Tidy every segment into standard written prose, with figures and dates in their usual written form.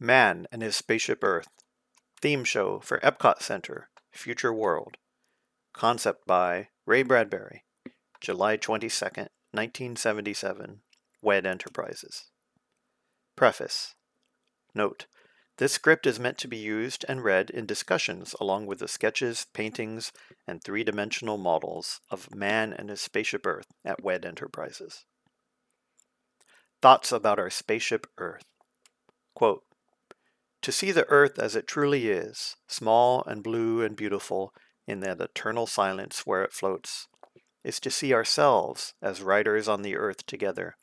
Man and His Spaceship Earth. Theme show for Epcot Center, Future World. Concept by Ray Bradbury. July 22nd, 1977. WED Enterprises. Preface. Note: this script is meant to be used and read in discussions along with the sketches, paintings, and three-dimensional models of Man and His Spaceship Earth at WED Enterprises. Thoughts about our Spaceship Earth. Quote, "To see the Earth as it truly is, small and blue and beautiful in that eternal silence where it floats, is to see ourselves as riders on the Earth together,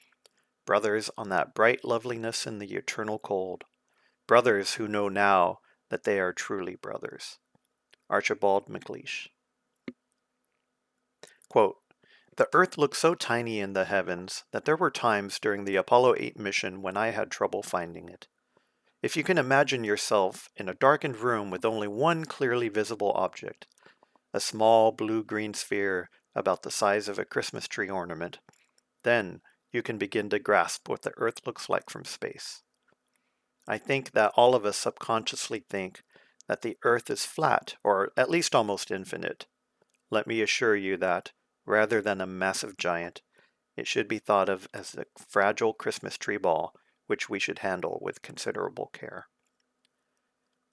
brothers on that bright loveliness in the eternal cold, brothers who know now that they are truly brothers." Archibald MacLeish. Quote, "The Earth looked so tiny in the heavens that there were times during the Apollo 8 mission when I had trouble finding it. If you can imagine yourself in a darkened room with only one clearly visible object, a small blue-green sphere about the size of a Christmas tree ornament, then you can begin to grasp what the Earth looks like from space. I think that all of us subconsciously think that the Earth is flat, or at least almost infinite. Let me assure you that, rather than a massive giant, it should be thought of as a fragile Christmas tree ball, which we should handle with considerable care."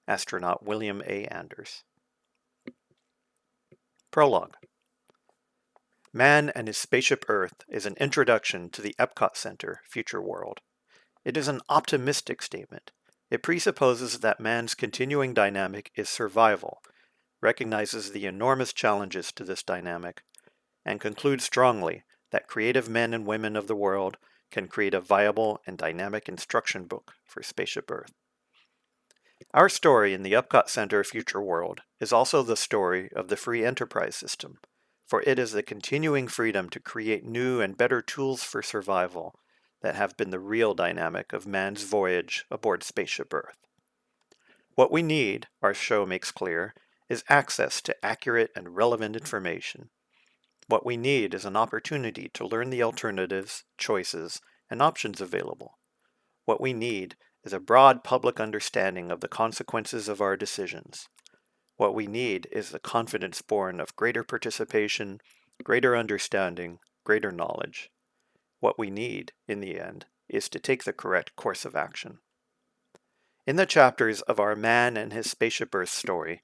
Astronaut William A. Anders. Prologue. Man and His Spaceship Earth is an introduction to the Epcot Center, Future World. It is an optimistic statement. It presupposes that man's continuing dynamic is survival, recognizes the enormous challenges to this dynamic, and concludes strongly that creative men and women of the world can create a viable and dynamic instruction book for Spaceship Earth. Our story in the Epcot Center Future World is also the story of the free enterprise system, for it is the continuing freedom to create new and better tools for survival that have been the real dynamic of man's voyage aboard Spaceship Earth. What we need, our show makes clear, is access to accurate and relevant information. What we need is an opportunity to learn the alternatives, choices, and options available. What we need is a broad public understanding of the consequences of our decisions. What we need is the confidence born of greater participation, greater understanding, greater knowledge. What we need, in the end, is to take the correct course of action. In the chapters of our Man and His Spaceship Earth story,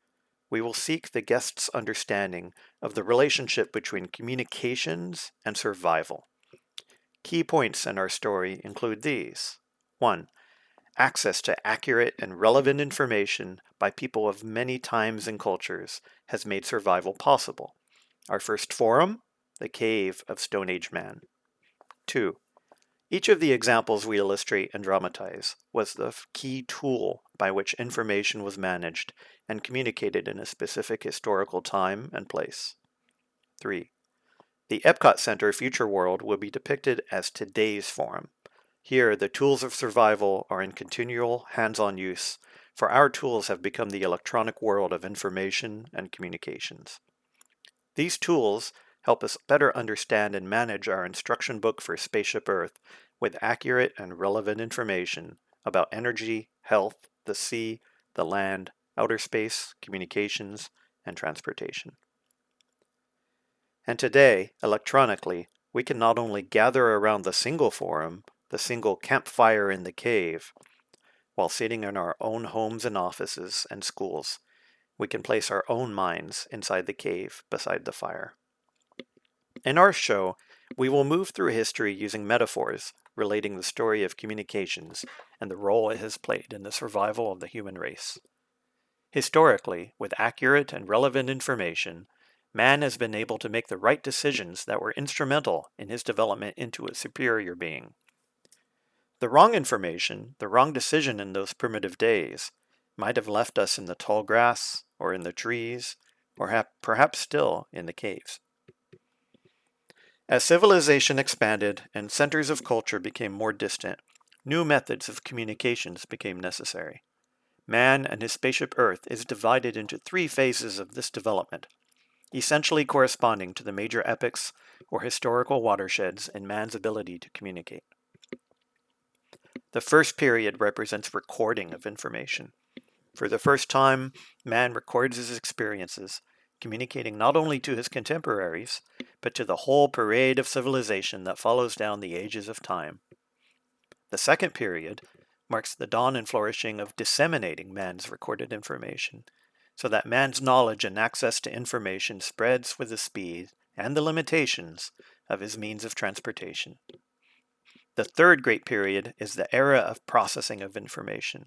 we will seek the guest's understanding of the relationship between communications and survival. Key points in our story include these. 1. Access to accurate and relevant information by people of many times and cultures has made survival possible. Our first forum, the cave of Stone Age man. 2. Each of the examples we illustrate and dramatize was the key tool by which information was managed and communicated in a specific historical time and place. 3. The Epcot Center Future World will be depicted as today's forum. Here, the tools of survival are in continual hands-on use, for our tools have become the electronic world of information and communications. These tools help us better understand and manage our instruction book for Spaceship Earth with accurate and relevant information about energy, health, the sea, the land, outer space, communications, and transportation. And today, electronically, we can not only gather around the single forum, the single campfire in the cave, while sitting in our own homes and offices and schools, we can place our own minds inside the cave beside the fire. In our show, we will move through history using metaphors relating the story of communications and the role it has played in the survival of the human race. Historically, with accurate and relevant information, man has been able to make the right decisions that were instrumental in his development into a superior being. The wrong information, the wrong decision in those primitive days, might have left us in the tall grass, or in the trees, or perhaps still in the caves. As civilization expanded and centers of culture became more distant, new methods of communications became necessary. Man and His Spaceship Earth is divided into 3 phases of this development, essentially corresponding to the major epochs or historical watersheds in man's ability to communicate. The first period represents recording of information. For the first time, man records his experiences, communicating not only to his contemporaries, but to the whole parade of civilization that follows down the ages of time. The second period marks the dawn and flourishing of disseminating man's recorded information, so that man's knowledge and access to information spreads with the speed and the limitations of his means of transportation. The third great period is the era of processing of information.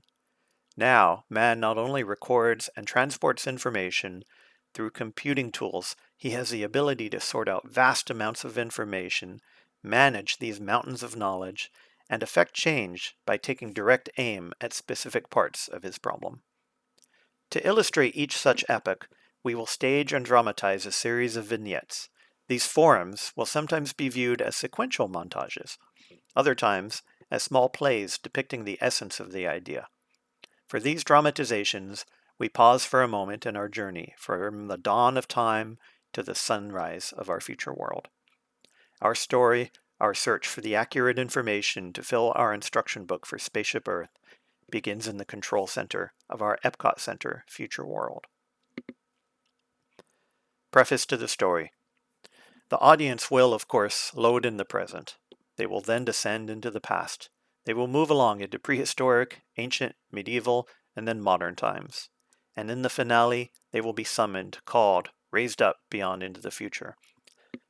Now, man not only records and transports information through computing tools, he has the ability to sort out vast amounts of information, manage these mountains of knowledge, and effect change by taking direct aim at specific parts of his problem. To illustrate each such epoch, we will stage and dramatize a series of vignettes. These forums will sometimes be viewed as sequential montages, other times as small plays depicting the essence of the idea. For these dramatizations, we pause for a moment in our journey from the dawn of time to the sunrise of our future world. Our story, our search for the accurate information to fill our instruction book for Spaceship Earth, begins in the control center of our Epcot Center future world. Preface to the story. The audience will, of course, load in the present. They will then descend into the past. They will move along into prehistoric, ancient, medieval, and then modern times. And in the finale, they will be summoned, called, raised up beyond into the future.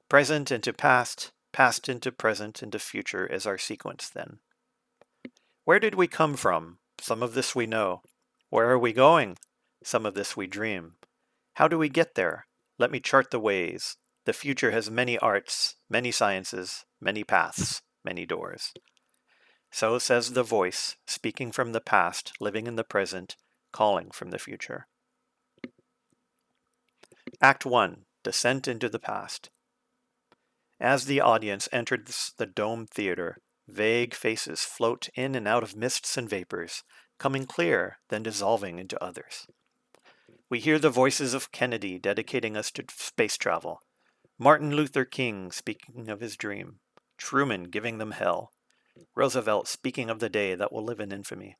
Present into past, past into present into future is our sequence then. Where did we come from? Some of this we know. Where are we going? Some of this we dream. How do we get there? Let me chart the ways. The future has many arts, many sciences, many paths, many doors. So says the voice, speaking from the past, living in the present, calling from the future. Act 1. Descent into the past. As the audience enters the Dome Theater, vague faces float in and out of mists and vapors, coming clear, then dissolving into others. We hear the voices of Kennedy dedicating us to space travel, Martin Luther King speaking of his dream, Truman giving them hell, Roosevelt speaking of the day that will live in infamy.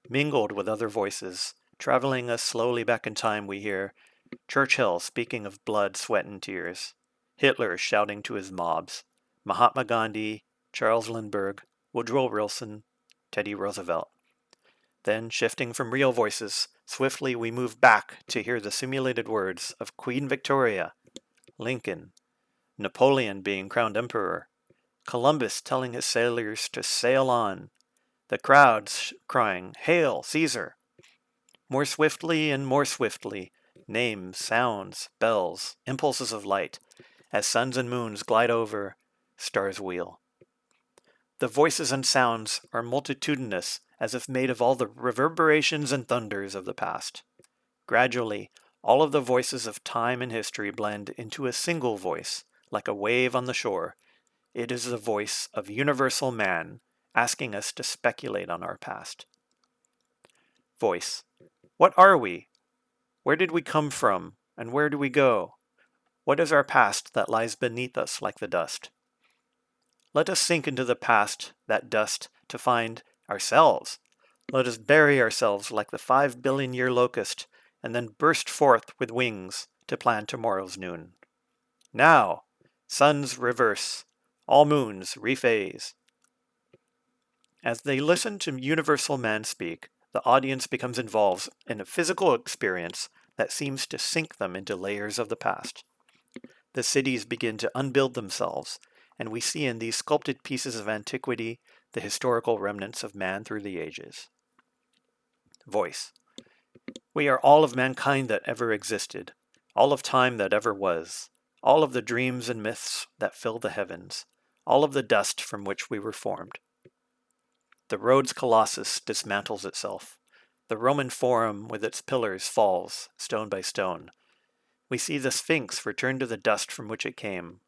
Mingled with other voices, traveling us slowly back in time, we hear Churchill speaking of blood, sweat, and tears, Hitler shouting to his mobs, Mahatma Gandhi, Charles Lindbergh, Woodrow Wilson, Teddy Roosevelt. Then, shifting from real voices, swiftly we move back to hear the simulated words of Queen Victoria, Lincoln, Napoleon being crowned emperor, Columbus telling his sailors to sail on, the crowds crying, "Hail, Caesar!" More swiftly and more swiftly, names, sounds, bells, impulses of light, as suns and moons glide over, stars wheel. The voices and sounds are multitudinous, as if made of all the reverberations and thunders of the past. Gradually, all of the voices of time and history blend into a single voice, like a wave on the shore. It is the voice of universal man, asking us to speculate on our past. Voice. What are we? Where did we come from, and where do we go? What is our past that lies beneath us like the dust? Let us sink into the past, that dust, to find ourselves. Let us bury ourselves like the 5 billion-year locust, and then burst forth with wings to plan tomorrow's noon. Now, suns reverse, all moons rephase. As they listen to universal man speak, the audience becomes involved in a physical experience that seems to sink them into layers of the past. The cities begin to unbuild themselves, and we see in these sculpted pieces of antiquity the historical remnants of man through the ages. Voice. We are all of mankind that ever existed, all of time that ever was, all of the dreams and myths that fill the heavens, all of the dust from which we were formed. The Rhodes Colossus dismantles itself. The Roman Forum with its pillars falls, stone by stone. We see the Sphinx return to the dust from which it came.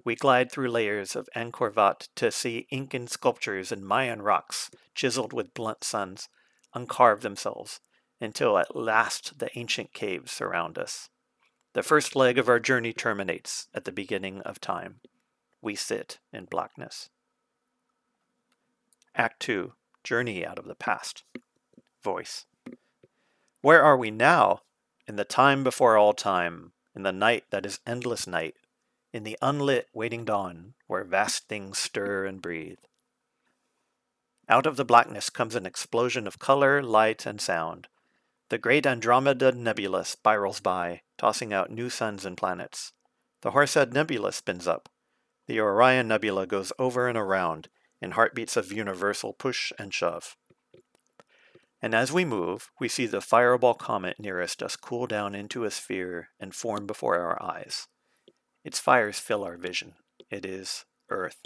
We glide through layers of Angkor Wat to see Incan sculptures and Mayan rocks, chiseled with blunt suns, uncarve themselves, until at last the ancient caves surround us. The first leg of our journey terminates at the beginning of time. We sit in blackness. Act 2. journey out of the past. Voice. Where are we now? In the time before all time, in the night that is endless night, in the unlit waiting dawn, where vast things stir and breathe. Out of the blackness comes an explosion of color, light, and sound. The great Andromeda Nebula spirals by, tossing out new suns and planets. The Horsehead Nebula spins up. The Orion Nebula goes over and around, in heartbeats of universal push and shove. And as we move, we see the fireball comet nearest us cool down into a sphere and form before our eyes. Its fires fill our vision. It is Earth.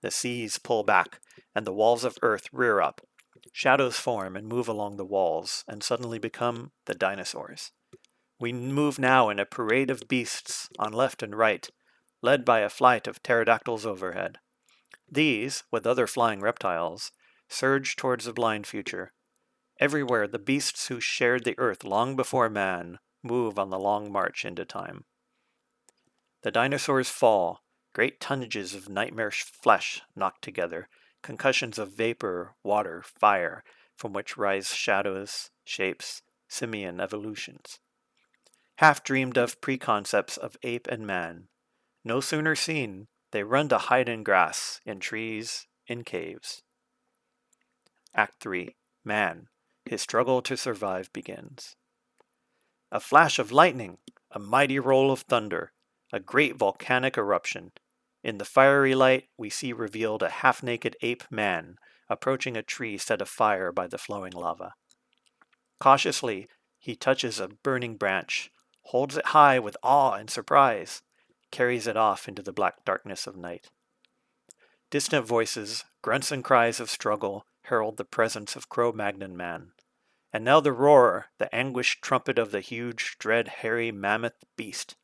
The seas pull back, and the walls of Earth rear up. Shadows form and move along the walls, and suddenly become the dinosaurs. We move now in a parade of beasts on left and right, led by a flight of pterodactyls overhead. These, with other flying reptiles, surge towards the blind future. Everywhere the beasts who shared the earth long before man move on the long march into time. The dinosaurs fall, great tonnages of nightmarish flesh knocked together, concussions of vapor, water, fire, from which rise shadows, shapes, simian evolutions. Half-dreamed of preconcepts of ape and man. No sooner seen, they run to hide in grass, in trees, in caves. Act 3. Man. His struggle to survive begins. A flash of lightning, a mighty roll of thunder, a great volcanic eruption. In the fiery light, we see revealed a half-naked ape man approaching a tree set afire by the flowing lava. Cautiously, he touches a burning branch, holds it high with awe and surprise, carries it off into the black darkness of night. Distant voices, grunts and cries of struggle herald the presence of Cro-Magnon man. And now the roar, the anguished trumpet of the huge, dread, hairy mammoth beast.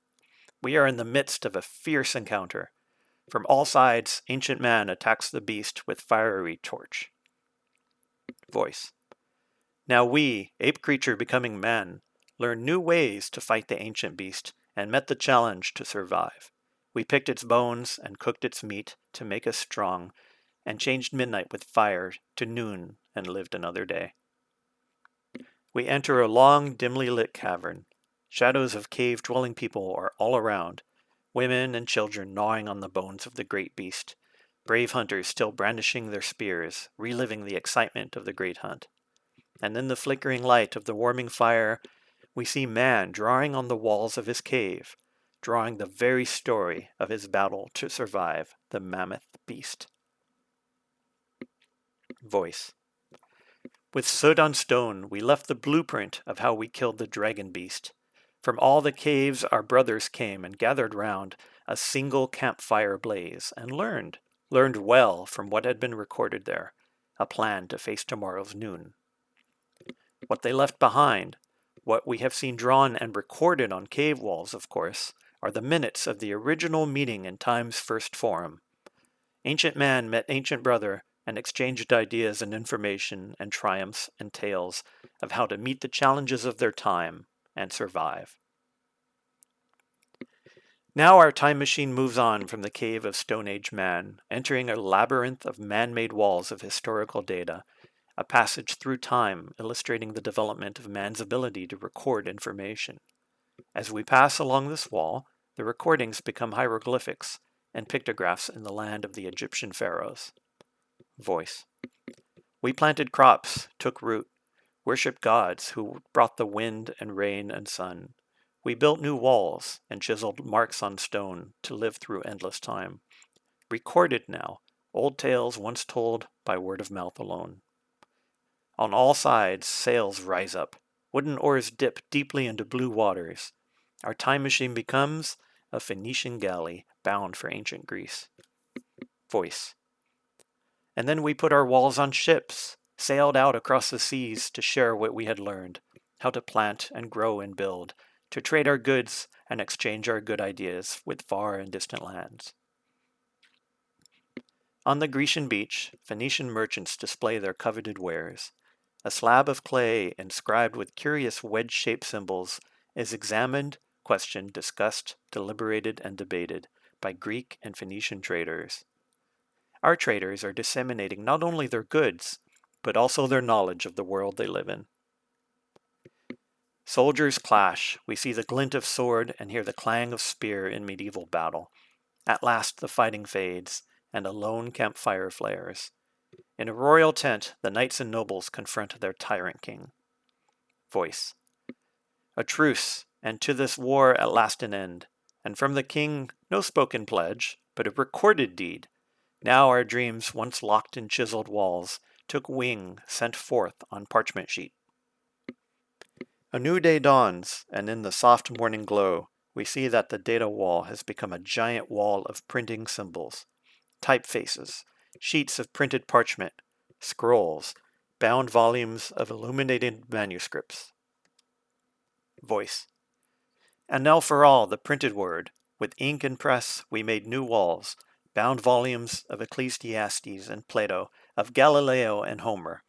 We are in the midst of a fierce encounter. From all sides, ancient man attacks the beast with fiery torch. Voice. Now we, ape creature becoming man, learn new ways to fight the ancient beast and met the challenge to survive. We picked its bones and cooked its meat to make us strong, and changed midnight with fire to noon and lived another day. We enter a long, dimly lit cavern. Shadows of cave-dwelling people are all around, women and children gnawing on the bones of the great beast, brave hunters still brandishing their spears, reliving the excitement of the great hunt. And in the flickering light of the warming fire, we see man drawing on the walls of his cave, drawing the very story of his battle to survive the mammoth beast. Voice. With soot on stone, we left the blueprint of how we killed the dragon beast. From all the caves our brothers came and gathered round a single campfire blaze and learned well from what had been recorded there, a plan to face tomorrow's noon. What they left behind, what we have seen drawn and recorded on cave walls, of course, are the minutes of the original meeting in time's first forum. Ancient man met ancient brother and exchanged ideas and information and triumphs and tales of how to meet the challenges of their time and survive. Now our time machine moves on from the cave of Stone Age man, entering a labyrinth of man-made walls of historical data, a passage through time illustrating the development of man's ability to record information. As we pass along this wall, the recordings become hieroglyphics and pictographs in the land of the Egyptian pharaohs. Voice. We planted crops, took root, worshipped gods who brought the wind and rain and sun. We built new walls and chiseled marks on stone to live through endless time. Recorded now, old tales once told by word of mouth alone. On all sides, sails rise up. Wooden oars dip deeply into blue waters. Our time machine becomes a Phoenician galley bound for ancient Greece. Voice. And then we put our walls on ships, sailed out across the seas to share what we had learned, how to plant and grow and build, to trade our goods and exchange our good ideas with far and distant lands. On the Grecian beach, Phoenician merchants display their coveted wares. A slab of clay inscribed with curious wedge-shaped symbols is examined, questioned, discussed, deliberated, and debated by Greek and Phoenician traders. Our traders are disseminating not only their goods, but also their knowledge of the world they live in. Soldiers clash. We see the glint of sword and hear the clang of spear in medieval battle. At last the fighting fades, and a lone campfire flares. In a royal tent, the knights and nobles confront their tyrant king. Voice. A truce, and to this war at last an end. And from the king, no spoken pledge, but a recorded deed. Now our dreams, once locked in chiseled walls, took wing, sent forth on parchment sheet. A new day dawns, and in the soft morning glow, we see that the data wall has become a giant wall of printing symbols, typefaces, sheets of printed parchment, scrolls, bound volumes of illuminated manuscripts. Voice. And now for all the printed word, with ink and press we made new walls, bound volumes of Ecclesiastes and Plato, of Galileo and Homer.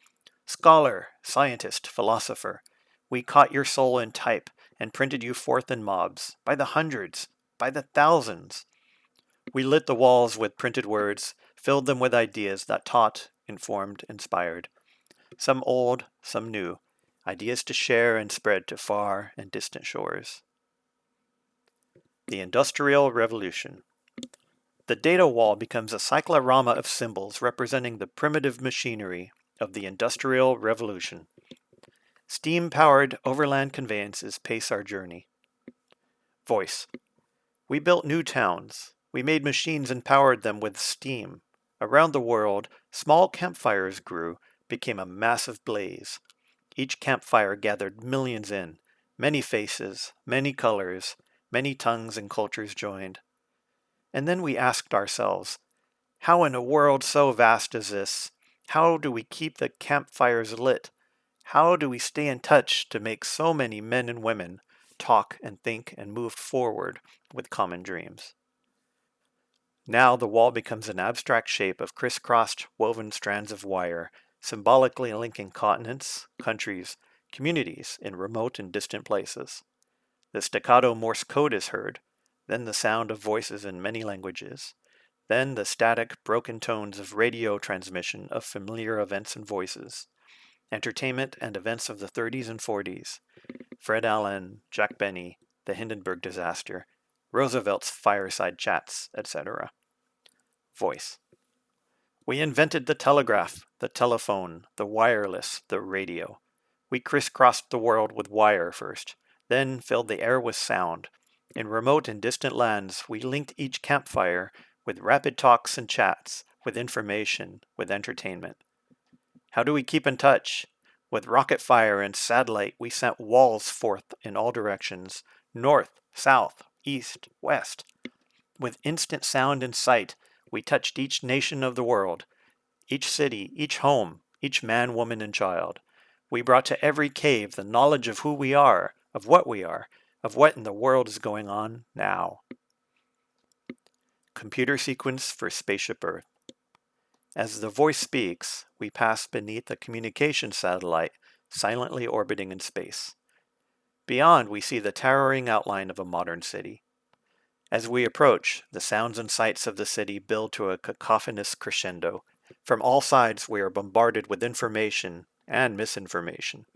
Scholar, scientist, philosopher, we caught your soul in type and printed you forth in mobs, by the hundreds, by the thousands. We lit the walls with printed words, filled them with ideas that taught, informed, inspired. Some old, some new, ideas to share and spread to far and distant shores. The Industrial Revolution. The data wall becomes a cyclorama of symbols representing the primitive machinery of the Industrial Revolution. Steam-powered overland conveyances pace our journey. Voice. We built new towns. We made machines and powered them with steam. Around the world, small campfires grew, became a massive blaze. Each campfire gathered millions in, many faces, many colors, many tongues and cultures joined. And then we asked ourselves, how in a world so vast as this, how do we keep the campfires lit? How do we stay in touch to make so many men and women talk and think and move forward with common dreams? Now the wall becomes an abstract shape of crisscrossed, woven strands of wire, symbolically linking continents, countries, communities in remote and distant places. The staccato Morse code is heard, then the sound of voices in many languages, then the static, broken tones of radio transmission of familiar events and voices, entertainment and events of the 30s and 40s, Fred Allen, Jack Benny, the Hindenburg disaster, Roosevelt's fireside chats, etc. Voice. We invented the telegraph, the telephone, the wireless, the radio. We crisscrossed the world with wire first, then filled the air with sound. In remote and distant lands, we linked each campfire with rapid talks and chats, with information, with entertainment. How do we keep in touch? With rocket fire and satellite, we sent walls forth in all directions, north, south, east, west. With instant sound and sight, we touched each nation of the world, each city, each home, each man, woman, and child. We brought to every cave the knowledge of who we are, of what in the world is going on now. Computer sequence for Spaceship Earth. As the voice speaks, we pass beneath a communication satellite silently orbiting in space. Beyond, we see the towering outline of a modern city. As we approach, the sounds and sights of the city build to a cacophonous crescendo. From all sides, we are bombarded with information and misinformation.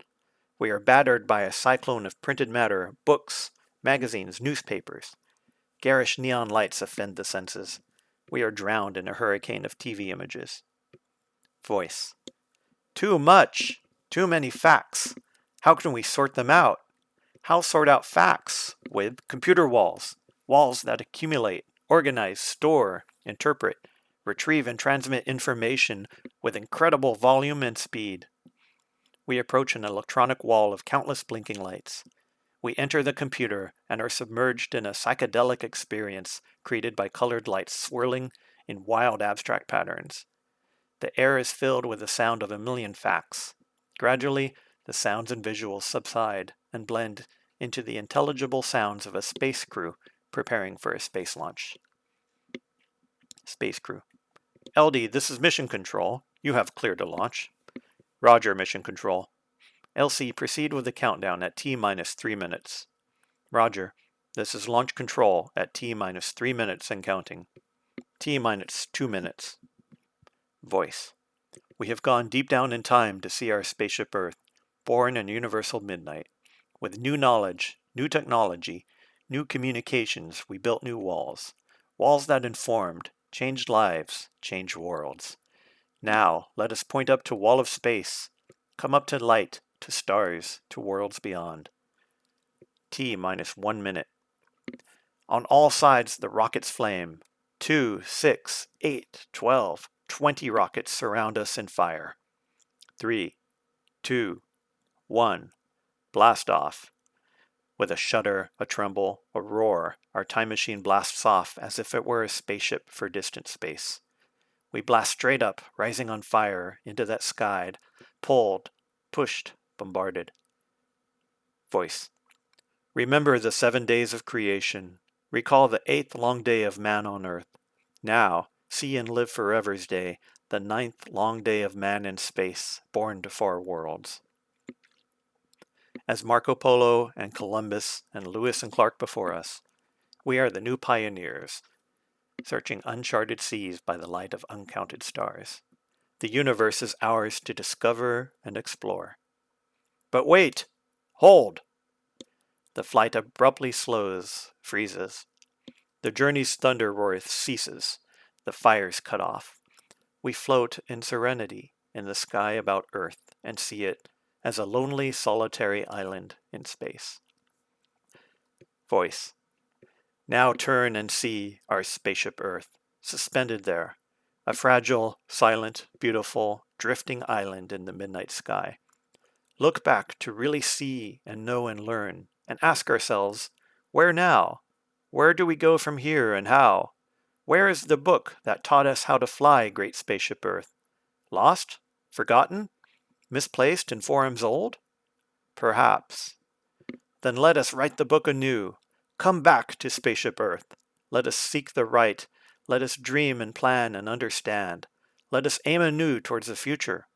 We are battered by a cyclone of printed matter, books, magazines, newspapers. Garish neon lights offend the senses. We are drowned in a hurricane of TV images. Voice. Too much! Too many facts! How can we sort them out? How sort out facts? With computer walls. Walls that accumulate, organize, store, interpret, retrieve and transmit information with incredible volume and speed. We approach an electronic wall of countless blinking lights. We enter the computer and are submerged in a psychedelic experience created by colored lights swirling in wild abstract patterns. The air is filled with the sound of a million facts. Gradually, the sounds and visuals subside and blend into the intelligible sounds of a space crew preparing for a space launch. Space crew. LD, this is Mission Control. You have clear to launch. Roger, Mission Control. LC, proceed with the countdown at T-minus 3 minutes. Roger, this is Launch Control at T-minus 3 minutes and counting. T-minus 2 minutes. Voice. We have gone deep down in time to see our spaceship Earth, born in universal midnight. With new knowledge, new technology, new communications, we built new walls. Walls that informed, changed lives, changed worlds. Now, let us point up to wall of space. Come up to light, to stars, to worlds beyond. T minus 1 minute. On all sides the rockets flame. 2, 6, 8, 12, 20 rockets surround us in fire. 3, 2, 1. Blast off. With a shudder, a tremble, a roar, our time machine blasts off as if it were a spaceship for distant space. We blast straight up, rising on fire, into that sky, pulled, pushed, bombarded. Voice. Remember the 7 days of creation. Recall the 8th long day of man on earth. Now, see and live forever's day, the 9th long day of man in space, born to far worlds. As Marco Polo and Columbus and Lewis and Clark before us, we are the new pioneers, searching uncharted seas by the light of uncounted stars. The universe is ours to discover and explore. But wait! Hold! The flight abruptly slows, freezes. The journey's thunder roar ceases. The fire's cut off. We float in serenity in the sky about Earth and see it as a lonely, solitary island in space. Voice. Now turn and see our spaceship Earth, suspended there, a fragile, silent, beautiful, drifting island in the midnight sky. Look back to really see and know and learn, and ask ourselves, where now? Where do we go from here and how? Where is the book that taught us how to fly, great spaceship Earth? Lost? Forgotten? Misplaced in forums old? Perhaps. Then let us write the book anew. Come back to spaceship Earth. Let us seek the right. Let us dream and plan and understand. Let us aim anew towards the future.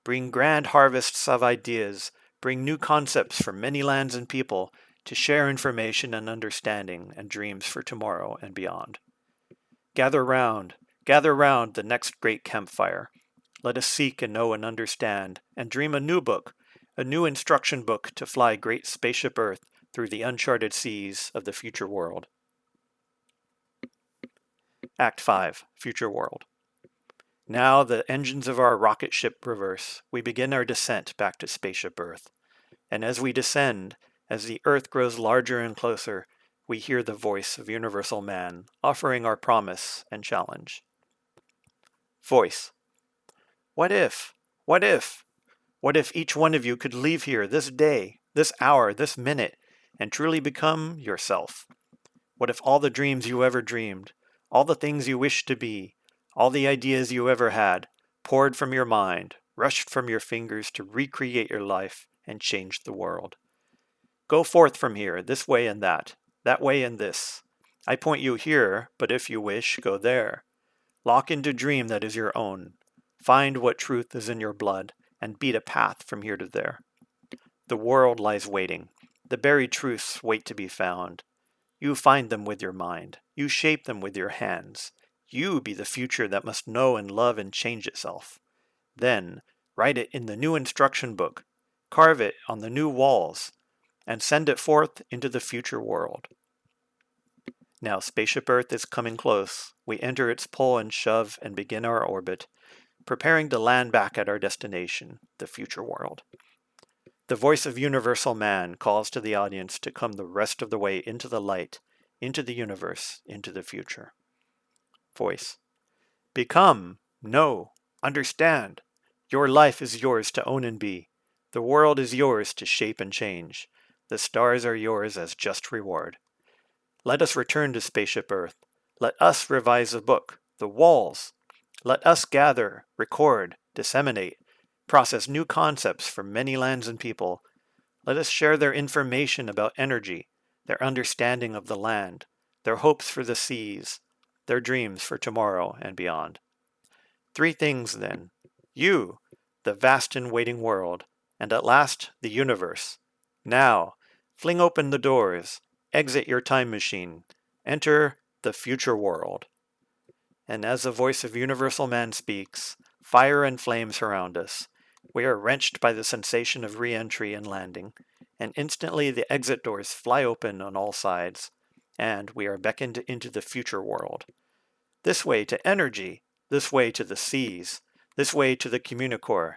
Bring grand harvests of ideas. Bring new concepts from many lands and people to share information and understanding and dreams for tomorrow and beyond. Gather round the next great campfire. Let us seek and know and understand, and dream a new book, a new instruction book to fly great spaceship Earth through the uncharted seas of the future world. Act 5, Future World. Now the engines of our rocket ship reverse. We begin our descent back to spaceship Earth. And as we descend, as the Earth grows larger and closer, we hear the voice of universal man, offering our promise and challenge. Voice. What if? What if? What if each one of you could leave here this day, this hour, this minute, and truly become yourself? What if all the dreams you ever dreamed, all the things you wished to be, all the ideas you ever had, poured from your mind, rushed from your fingers to recreate your life and change the world? Go forth from here, this way and that way and this. I point you here, but if you wish, go there. Lock into dream that is your own. Find what truth is in your blood, and beat a path from here to there. The world lies waiting. The buried truths wait to be found. You find them with your mind. You shape them with your hands. You be the future that must know and love and change itself. Then, write it in the new instruction book. Carve it on the new walls, and send it forth into the future world. Now Spaceship Earth is coming close. We enter its pull and shove and begin our orbit, preparing to land back at our destination, the future world. The voice of universal man calls to the audience to come the rest of the way into the light, into the universe, into the future. Voice. Become, know, understand. Your life is yours to own and be. The world is yours to shape and change. The stars are yours as just reward. Let us return to Spaceship Earth. Let us revise the book, the walls. Let us gather, record, disseminate, process new concepts from many lands and people. Let us share their information about energy, their understanding of the land, their hopes for the seas, their dreams for tomorrow and beyond. 3 things then. You, the vast and waiting world, and at last the universe. Now, fling open the doors, exit your time machine, enter the future world. And as the voice of universal man speaks, Fire and flame surround us. We are wrenched by the sensation of re-entry and landing, and instantly the exit doors fly open on all sides, and we are beckoned into the future world. This way to energy, this way to the seas, this way to the communicore,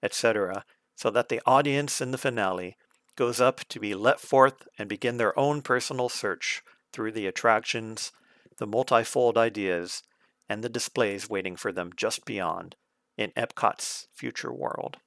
etc., so that the audience in the finale goes up to be let forth and begin their own personal search through the attractions, the multifold ideas, and the displays waiting for them just beyond in Epcot's future world.